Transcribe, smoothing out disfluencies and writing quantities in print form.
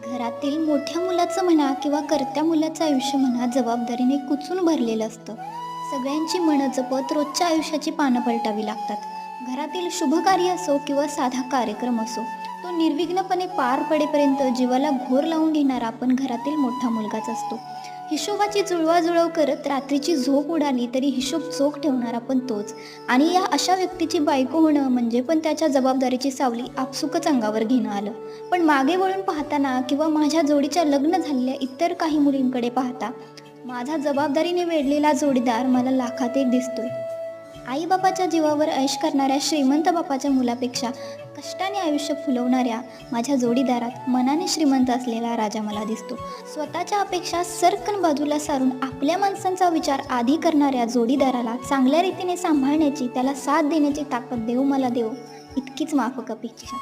घरातील मोठ्या मुलाचं म्हणा किंवा कर्त्या मुलाचं आयुष्य म्हणा जबाबदारीने कुचून भरलेलं असतं. सगळ्यांची मनं जपत रोजच्या आयुष्याची पानं पलटावी लागतात. घरातील शुभ कार्य असो किंवा साधा कार्यक्रम असो, तो निर्विघ्नपणे पार पडेपर्यंत जीवाला घोर लावून घेणारा आपण घरातील मोठा मुलगाच असतो. हिशोबाची जुळवाजुळव करत रात्रीची झोप उडाली तरी हिशोब चोख ठेवणारा पण तोच. आणि या अशा व्यक्तीची बायको होणं म्हणजे पण त्याच्या जबाबदारीची सावली आपसुकच अंगावर घेणं आलं. पण मागे वळून पाहताना किंवा माझ्या जोडीच्या लग्न झालेल्या इतर काही मुलींकडे पाहता माझा जबाबदारीने वेढलेला जोडीदार मला लाखात एक दिसतोय. आईबापाच्या जीवावर ऐश करणाऱ्या श्रीमंत बापाच्या मुलापेक्षा कष्टाने आयुष्य फुलवणाऱ्या माझ्या जोडीदारात मनाने श्रीमंत असलेला राजा मला दिसतो. स्वतःच्या अपेक्षा सरकन बाजूला सारून आपल्या माणसांचा विचार आधी करणाऱ्या जोडीदाराला चांगल्या रीतीने सांभाळण्याची, त्याला साथ देण्याची ताकद देव मला देव, इतकीच माफक अपेक्षा.